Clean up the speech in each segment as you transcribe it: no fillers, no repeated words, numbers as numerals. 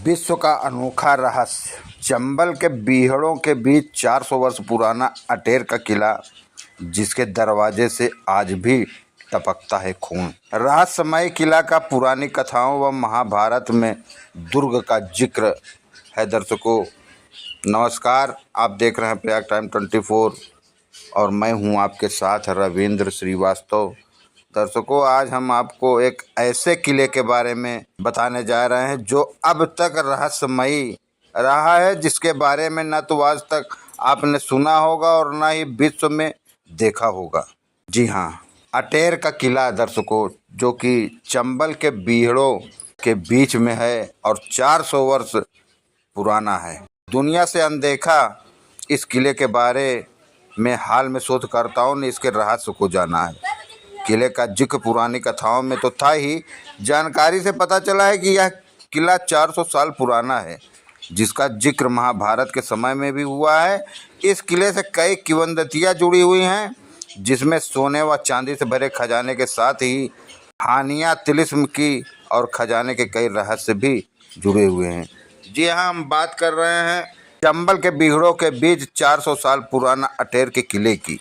विश्व का अनोखा रहस्य। चंबल के बीहड़ों के बीच 400 वर्ष पुराना अटेर का किला, जिसके दरवाजे से आज भी टपकता है खून। रहस्यमय किला का पुरानी कथाओं व महाभारत में दुर्ग का जिक्र है। दर्शकों नमस्कार, आप देख रहे हैं प्रयाग टाइम 24 और मैं हूं आपके साथ रविंद्र श्रीवास्तव। दर्शकों आज हम आपको एक ऐसे किले के बारे में बताने जा रहे हैं जो अब तक रहस्यमयी रहा है, जिसके बारे में न तो आज तक आपने सुना होगा और न ही विश्व में देखा होगा। जी हाँ, अटेर का किला दर्शकों, जो कि चंबल के बीहड़ों के बीच में है और 400 वर्ष पुराना है। दुनिया से अनदेखा इस किले के बारे में हाल में शोधकर्ताओं ने इसके रहस्य को जाना है। किले का जिक्र पुरानी कथाओं में तो था ही, जानकारी से पता चला है कि यह किला 400 साल पुराना है, जिसका जिक्र महाभारत के समय में भी हुआ है। इस किले से कई किंवदंतियां जुड़ी हुई हैं, जिसमें सोने व चांदी से भरे खजाने के साथ ही हानिया तिलिस्म की और खजाने के कई रहस्य भी जुड़े हुए हैं। जी हाँ, हम बात कर रहे हैं चंबल के बीहड़ों के बीच 400 साल पुराना अटेर के किले की।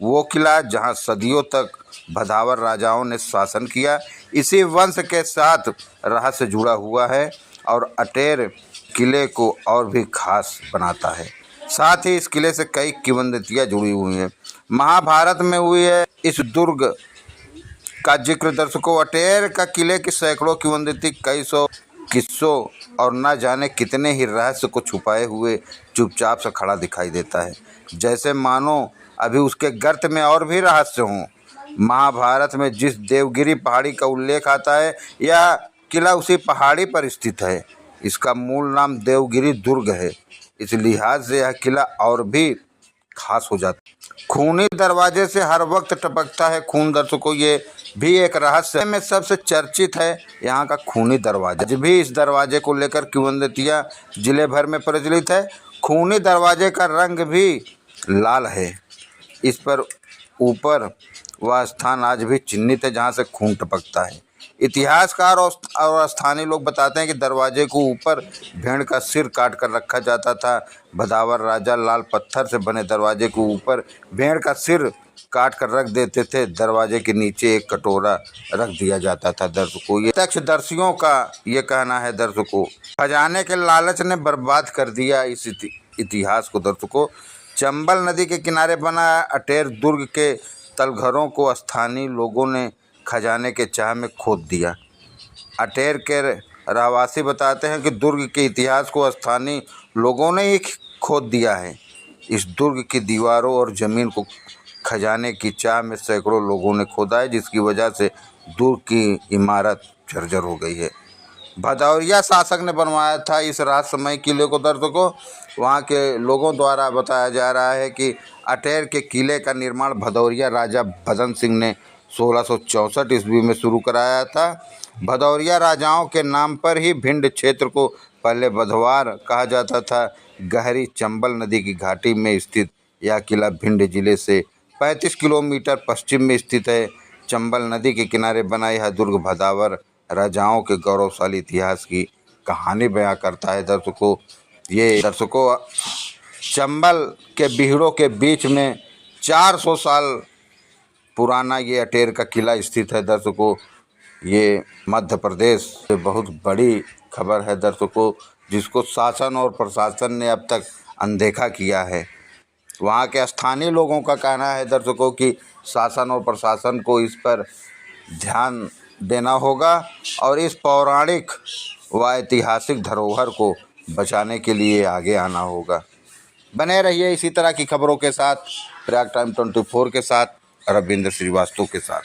वो किला जहां सदियों तक भदावर राजाओं ने शासन किया। इसी वंश के साथ रहस्य जुड़ा हुआ है और अटेर किले को और भी खास बनाता है। साथ ही इस किले से कई किंवदंतियां जुड़ी हुई हैं। महाभारत में हुई है इस दुर्ग का जिक्र। दर्शकों अटेर का किले की सैकड़ों किंवदंती, कई सौ किस्सों और न जाने कितने ही रहस्य को छुपाए हुए चुपचाप से खड़ा दिखाई देता है, जैसे मानो अभी उसके गर्त में और भी रहस्य हों। महाभारत में जिस देवगिरी पहाड़ी का उल्लेख आता है, यह किला उसी पहाड़ी पर स्थित है। इसका मूल नाम देवगिरी दुर्ग है। इस लिहाज से यह किला और भी खास हो जाता है। खूनी दरवाजे से हर वक्त टपकता है खून। दर्शकों ये भी एक रहस्य में सबसे चर्चित है यहाँ का खूनी दरवाजा। आज भी इस दरवाजे को लेकर किंवदंतियां जिले भर में प्रचलित है। खूनी दरवाजे का रंग भी लाल है। इस पर ऊपर वह स्थान आज भी चिन्हित है जहाँ से खून टपकता है। इतिहासकार और स्थानीय लोग बताते हैं कि दरवाजे को ऊपर भेड़ का सिर काट कर रखा जाता था। भदावर राजा लाल पत्थर से बने दरवाजे को ऊपर भेड़ का सिर काट कर रख देते थे। दरवाजे के नीचे एक कटोरा रख दिया जाता था। दर्शकों ये प्रत्यक्षदर्शियों का ये कहना है। दर्शकों खजाने के लालच ने बर्बाद कर दिया इस इतिहास को। दर्शकों चंबल नदी के किनारे बना अटेर दुर्ग के तलघरों को स्थानीय लोगों ने खजाने के चाह में खोद दिया। अटेर के रहवासी बताते हैं कि दुर्ग के इतिहास को स्थानीय लोगों ने ही खोद दिया है। इस दुर्ग की दीवारों और ज़मीन को खजाने की चाह में सैकड़ों लोगों ने खोदा है, जिसकी वजह से दुर्ग की इमारत जर्जर हो गई है। भदौरिया शासक ने बनवाया था इस रहस्यमय किले को। दर्शकों वहाँ के लोगों द्वारा बताया जा रहा है कि अटेर के किले का निर्माण भदौरिया राजा भदन सिंह ने 1664 ईस्वी में शुरू कराया था। भदौरिया राजाओं के नाम पर ही भिंड क्षेत्र को पहले बधवार कहा जाता था। गहरी चंबल नदी की घाटी में स्थित यह किला भिंड जिले से 35 किलोमीटर पश्चिम में स्थित है। चंबल नदी के किनारे बना यह दुर्ग भदावर राजाओं के गौरवशाली इतिहास की कहानी बयां करता है। दर्शकों चंबल के बीहड़ों के बीच में 400 साल पुराना ये अटेर का किला स्थित है। दर्शकों ये मध्य प्रदेश से बहुत बड़ी खबर है। दर्शकों जिसको शासन और प्रशासन ने अब तक अनदेखा किया है। वहाँ के स्थानीय लोगों का कहना है दर्शकों कि शासन और प्रशासन को इस पर ध्यान देना होगा और इस पौराणिक व ऐतिहासिक धरोहर को बचाने के लिए आगे आना होगा। बने रहिए इसी तरह की खबरों के साथ प्रयाग टाइम 24 के साथ, रविंद्र श्रीवास्तव के साथ।